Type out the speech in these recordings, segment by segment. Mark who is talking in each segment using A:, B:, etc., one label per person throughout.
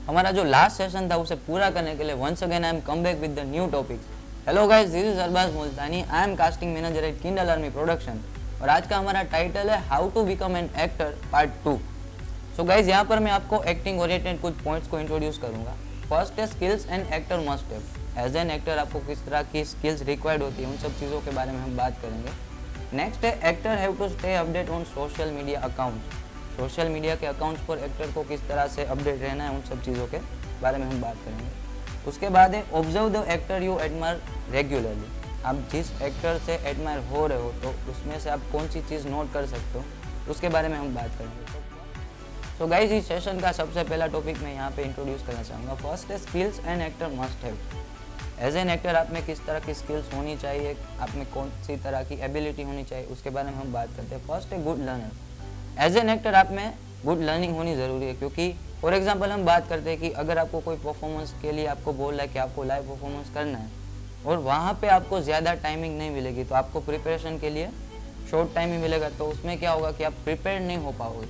A: हमारा जो last session था उसे पूरा करने के लिए once again I am come back with the new topic. Hello guys, this is Arbaz Multani, I am casting manager at Kindle Army production और आज का हमारा टाइटल है how to become an actor part 2। So guys, यहाँ पर मैं आपको acting oriented कुछ पॉइंट्स को इंट्रोड्यूस करूंगा। फर्स्ट है skills and actor must have. As an actor आपको किस तरह की स्किल्स रिक्वायर्ड होती है उन सब चीज़ों के बारे में हम बात करेंगे। नेक्स्ट है actor have to stay update on social media accounts. Social media के अकाउंट्स पर एक्टर को किस तरह से अपडेट रहना है उन सब चीज़ों के बारे में हम बात करेंगे। उसके बाद है observe the actor you admire regularly. आप जिस एक्टर से एडमायर हो रहे हो तो उसमें से आप कौन सी चीज़ नोट कर सकते हो उसके बारे में हम बात करेंगे। सो गाइस, इस सेशन का सबसे पहला टॉपिक मैं यहाँ पे इंट्रोड्यूस करना चाहूँगा। फर्स्ट है skills and actor must have. As an actor आप में किस तरह की स्किल्स होनी चाहिए, आप में कौन सी तरह की एबिलिटी होनी चाहिए उसके बारे में हम बात करते हैं। फर्स्ट है good learner. As an actor आप में गुड लर्निंग होनी ज़रूरी है, क्योंकि फॉर एग्जांपल हम बात करते हैं कि अगर आपको कोई परफॉर्मेंस के लिए आपको बोल रहा है कि आपको लाइव परफॉर्मेंस करना है और वहाँ पे आपको ज़्यादा टाइमिंग नहीं मिलेगी, तो आपको प्रिपरेशन के लिए शॉर्ट टाइम ही मिलेगा, तो उसमें क्या होगा कि आप प्रिपेयर नहीं हो पाओगे।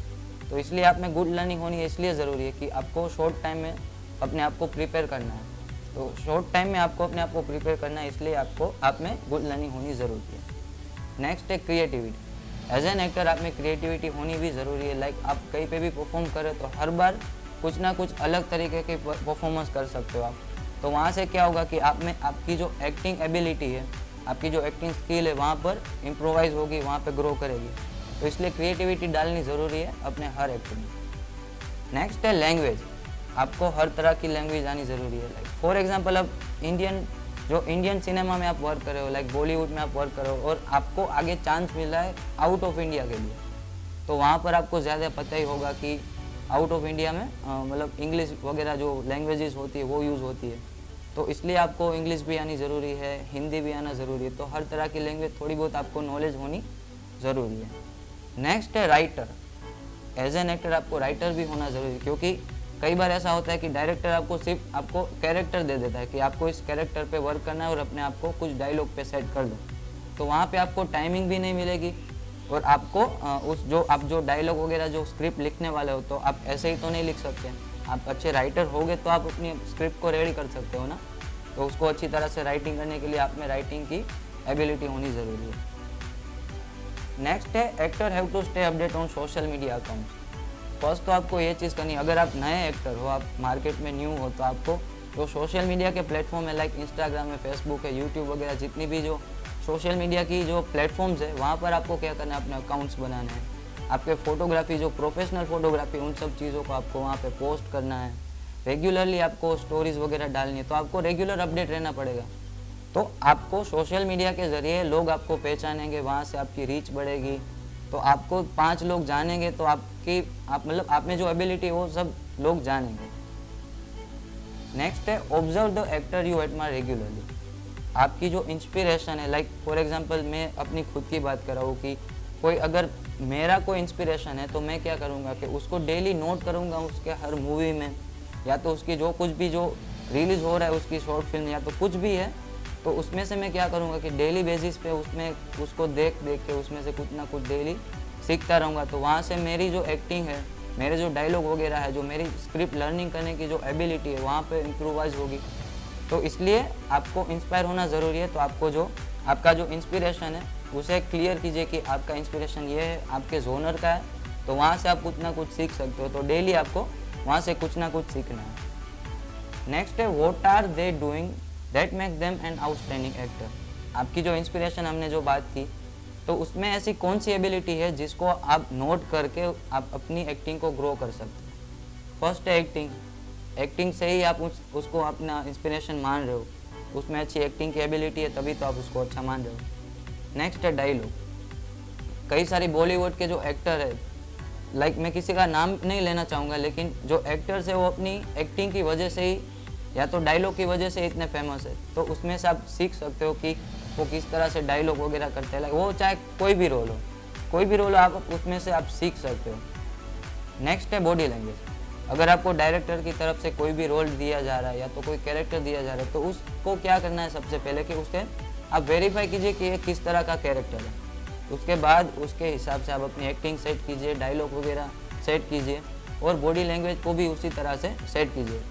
A: तो इसलिए आप में गुड लर्निंग होनी है, इसलिए ज़रूरी है कि आपको शॉर्ट टाइम में अपने आप को प्रिपेयर करना है। तो शॉर्ट टाइम में आपको अपने आप को प्रिपेयर करना है, इसलिए आपको आप में गुड लर्निंग होनी ज़रूरी है। नेक्स्ट है क्रिएटिविटी। एज एन एक्टर आप में क्रिएटिविटी होनी भी ज़रूरी है। लाइक आप कहीं पे भी परफॉर्म करें तो हर बार कुछ ना कुछ अलग तरीके के परफॉर्मेंस कर सकते हो आप। तो वहाँ से क्या होगा कि आप में आपकी जो एक्टिंग एबिलिटी है, आपकी जो एक्टिंग स्किल है वहाँ पर इम्प्रोवाइज होगी, वहाँ पर ग्रो करेगी। तो इसलिए क्रिएटिविटी डालनी ज़रूरी है अपने हर एक्टिंग में। नेक्स्ट है लैंग्वेज। आपको हर तरह की लैंग्वेज आनी ज़रूरी है। लाइक फॉर एग्जांपल अब इंडियन सिनेमा में आप वर्क कर रहे हो, लाइक बॉलीवुड में आप वर्क कर रहे हो और आपको आगे चांस मिला है आउट ऑफ इंडिया के लिए, तो वहाँ पर आपको ज़्यादा पता ही होगा कि आउट ऑफ इंडिया में मतलब इंग्लिश वगैरह जो लैंग्वेजेस होती है वो यूज़ होती है। तो इसलिए आपको इंग्लिश भी आनी ज़रूरी है, हिंदी भी आना ज़रूरी है। तो हर तरह की लैंग्वेज थोड़ी बहुत आपको नॉलेज होनी ज़रूरी है। नेक्स्ट है राइटर। एज एन एक्टर आपको राइटर भी होना ज़रूरी है, क्योंकि कई बार ऐसा होता है कि डायरेक्टर आपको सिर्फ आपको कैरेक्टर दे देता है कि आपको इस कैरेक्टर पे वर्क करना है और अपने आप को कुछ डायलॉग पे सेट कर दो। तो वहाँ पे आपको टाइमिंग भी नहीं मिलेगी और आपको आप जो डायलॉग वगैरह जो स्क्रिप्ट लिखने वाले हो तो आप ऐसे ही तो नहीं लिख सकते। आप अच्छे राइटर होगे तो आप अपनी स्क्रिप्ट को रेडी कर सकते हो ना। तो उसको अच्छी तरह से राइटिंग करने के लिए आप में राइटिंग की एबिलिटी होनी ज़रूरी है। नेक्स्ट है actor have to stay update on social media accounts. First तो आपको ये चीज़ करनी, अगर आप नए एक्टर हो, आप मार्केट में न्यू हो, तो आपको जो सोशल मीडिया के प्लेटफॉर्म है लाइक इंस्टाग्राम है, फेसबुक है, यूट्यूब वगैरह जितनी भी जो सोशल मीडिया की जो प्लेटफॉर्म्स है वहाँ पर आपको क्या करना है, अपने अकाउंट्स बनाने हैं। आपके फोटोग्राफी जो प्रोफेशनल फोटोग्राफी उन सब चीज़ों को आपको वहाँ पर पोस्ट करना है। रेगुलरली आपको स्टोरीज़ वगैरह डालनी है, तो आपको रेगुलर अपडेट रहना पड़ेगा। तो आपको सोशल मीडिया के ज़रिए लोग आपको पहचानेंगे, वहाँ से आपकी रीच बढ़ेगी। तो आपको 5 लोग जानेंगे तो आप मतलब आप में जो एबिलिटी है वो सब लोग जानेंगे। नेक्स्ट है observe the actor you admire regularly. आपकी जो इंस्पिरेशन है, लाइक फॉर एग्जांपल मैं अपनी खुद की बात कर रहा हूँ कि कोई अगर मेरा कोई इंस्पिरेशन है तो मैं क्या करूँगा कि उसको डेली नोट करूँगा उसके हर मूवी में, या तो उसकी जो कुछ भी जो रिलीज़ हो रहा है उसकी शॉर्ट फिल्म या तो कुछ भी है, तो उसमें से मैं क्या करूँगा कि डेली बेसिस पे उसमें उसको देख के उसमें से कुछ ना कुछ डेली सीखता रहूँगा। तो वहाँ से मेरी जो एक्टिंग है, मेरे जो डायलॉग वगैरह है, जो मेरी स्क्रिप्ट लर्निंग करने की जो एबिलिटी है वहाँ पे इम्प्रूवाइज होगी। तो इसलिए आपको इंस्पायर होना ज़रूरी है। तो आपको जो आपका जो इंस्पिरेशन है उसे क्लियर कीजिए कि आपका इंस्पिरेशन ये है, आपके जोनर का है, तो वहाँ से आप कुछ ना कुछ सीख सकते हो। तो डेली आपको वहाँ से कुछ ना कुछ सीखना है। नेक्स्ट है what are they doing that make them an outstanding actor. आपकी जो इंस्पिरेशन हमने जो बात की, तो उसमें ऐसी कौन सी एबिलिटी है जिसको आप नोट करके आप अपनी एक्टिंग को ग्रो कर सकते हैं। फर्स्ट है एक्टिंग। एक्टिंग से ही आप उसको अपना इंस्पिरेशन मान रहे हो, उसमें अच्छी एक्टिंग की एबिलिटी है तभी तो आप उसको अच्छा मान रहे हो। नेक्स्ट है डायलॉग। कई सारी बॉलीवुड के जो एक्टर है, लाइक मैं किसी का नाम नहीं लेना चाहूँगा, लेकिन जो एक्टर्स है वो अपनी एक्टिंग की वजह से ही या तो डायलॉग की वजह से इतने फेमस है। तो उसमें से आप सीख सकते हो कि वो किस तरह से डायलॉग वगैरह करते हैं। वो चाहे कोई भी रोल हो आप उसमें से आप सीख सकते हो। नेक्स्ट है बॉडी लैंग्वेज। अगर आपको डायरेक्टर की तरफ से कोई भी रोल दिया जा रहा है या तो कोई कैरेक्टर दिया जा रहा है, तो उसको क्या करना है, सबसे पहले कि उसके आप वेरीफाई कीजिए कि ये किस तरह का कैरेक्टर है। उसके बाद उसके हिसाब से आप अपनी एक्टिंग सेट कीजिए, डायलॉग वगैरह सेट कीजिए और बॉडी लैंग्वेज को भी उसी तरह से सेट कीजिए।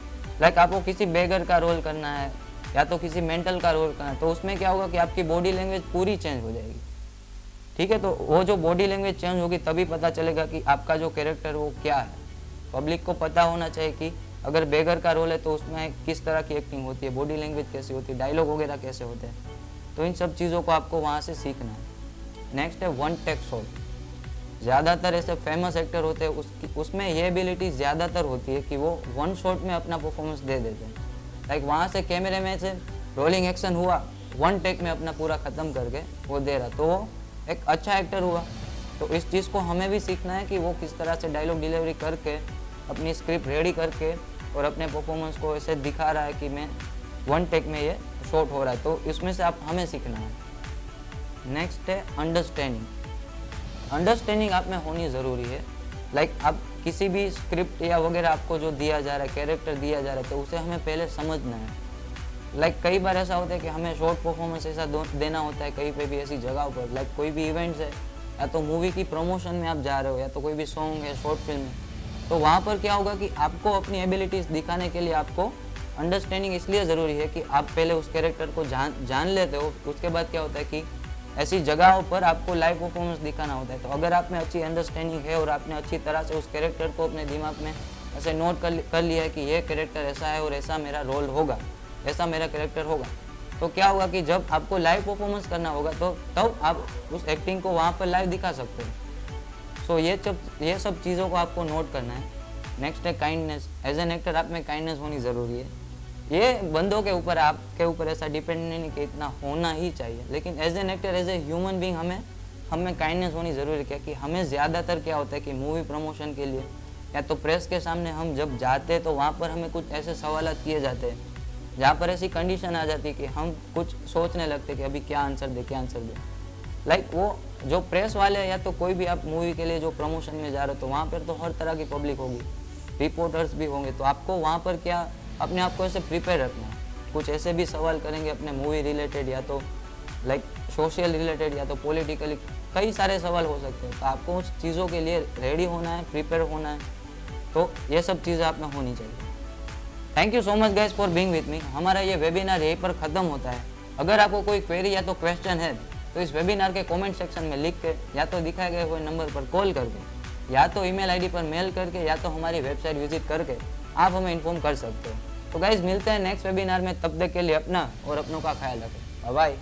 A: लाइक आपको किसी बेगर का रोल करना है या तो किसी मेंटल का रोल करना है, तो उसमें क्या होगा कि आपकी बॉडी लैंग्वेज पूरी चेंज हो जाएगी। ठीक है, तो वो जो बॉडी लैंग्वेज चेंज होगी तभी पता चलेगा कि आपका जो कैरेक्टर वो क्या है। पब्लिक को पता होना चाहिए कि अगर बेगर का रोल है तो उसमें किस तरह की एक्टिंग होती है, बॉडी लैंग्वेज कैसी होती है, डायलॉग वगैरह कैसे होते हैं। तो इन सब चीज़ों को आपको वहाँ से सीखना है। नेक्स्ट है वन टेक शॉट। ज़्यादातर ऐसे फेमस एक्टर होते हैं उसमें ये एबिलिटी ज़्यादातर होती है कि वो वन शॉट में अपना परफॉर्मेंस दे देते हैं। लाइक वहाँ से कैमरे में से रोलिंग एक्शन हुआ, वन टेक में अपना पूरा ख़त्म करके वो दे रहा, तो वो एक अच्छा एक्टर हुआ। तो इस चीज़ को हमें भी सीखना है कि वो किस तरह से डायलॉग डिलीवरी करके अपनी स्क्रिप्ट रेडी करके और अपने परफॉर्मेंस को ऐसे दिखा रहा है कि मैं वन टेक में ये शॉट हो रहा है। तो इसमें से आप हमें सीखना है। नेक्स्ट है अंडरस्टैंडिंग। अंडरस्टैंडिंग आप में होनी ज़रूरी है। लाइक आप किसी भी स्क्रिप्ट या वगैरह आपको जो दिया जा रहा है, कैरेक्टर दिया जा रहा है, तो उसे हमें पहले समझना है। लाइक कई बार ऐसा होता है कि हमें शॉर्ट परफॉर्मेंस ऐसा देना होता है कहीं पे भी ऐसी जगह पर, लाइक कोई भी इवेंट्स है या तो मूवी की प्रमोशन में आप जा रहे हो या तो कोई भी सॉन्ग है, शॉर्ट फिल्म है, तो वहाँ पर क्या होगा कि आपको अपनी एबिलिटीज़ दिखाने के लिए आपको अंडरस्टैंडिंग इसलिए ज़रूरी है कि आप पहले उस कैरेक्टर को जान लेते हो। उसके बाद क्या होता है कि ऐसी जगहों पर आपको लाइव परफॉर्मेंस दिखाना होता है। तो अगर आप में अच्छी अंडरस्टैंडिंग है और आपने अच्छी तरह से उस कैरेक्टर को अपने दिमाग में ऐसे नोट कर लिया है कि ये कैरेक्टर ऐसा है और ऐसा मेरा रोल होगा, ऐसा मेरा कैरेक्टर होगा, तो क्या होगा कि जब आपको लाइव परफॉर्मेंस करना होगा तो तब आप उस एक्टिंग को वहाँ पर लाइव दिखा सकते हो। सो ये सब चीज़ों को आपको नोट करना है। नेक्स्ट है काइंडनेस। एज एन एक्टर आप में काइंडनेस होनी ज़रूरी है। ये बंदों के ऊपर, आपके ऊपर ऐसा डिपेंड नहीं कि इतना होना ही चाहिए, लेकिन as an actor, as a human being हमें काइंडनेस होनी ज़रूरी है। क्योंकि हमें ज़्यादातर क्या होता है कि मूवी प्रमोशन के लिए या तो प्रेस के सामने हम जब जाते हैं तो वहाँ पर हमें कुछ ऐसे सवाल किए जाते हैं जहाँ पर ऐसी कंडीशन आ जाती है कि हम कुछ सोचने लगते हैं कि अभी क्या आंसर दे। लाइक वो जो प्रेस वाले या तो कोई भी आप मूवी के लिए जो प्रमोशन में जा रहे हो तो वहाँ पर तो हर तरह की पब्लिक होगी, रिपोर्टर्स भी होंगे, तो आपको वहाँ पर क्या अपने आप को ऐसे प्रिपेयर रखना है। कुछ ऐसे भी सवाल करेंगे अपने मूवी रिलेटेड या तो लाइक सोशल रिलेटेड या तो पॉलिटिकली, कई सारे सवाल हो सकते हैं। तो आपको उस चीज़ों के लिए रेडी होना है, प्रिपेयर होना है। तो ये सब चीज़ें आप में होनी चाहिए। Thank you so much guys for being with me. हमारा ये वेबिनार यहीं पर ख़त्म होता है। अगर आपको कोई क्वेरी या तो क्वेश्चन है तो इस वेबिनार के कमेंट सेक्शन में लिख के या तो दिखाए गए हुए नंबर पर कॉल करके या तो ईमेल आईडी पर मेल करके या तो हमारी वेबसाइट विजिट करके आप हमें इन्फॉर्म कर सकते हो। तो गाइज मिलते हैं नेक्स्ट वेबिनार में, तब तक के लिए अपना और अपनों का ख्याल रखें। Bye bye.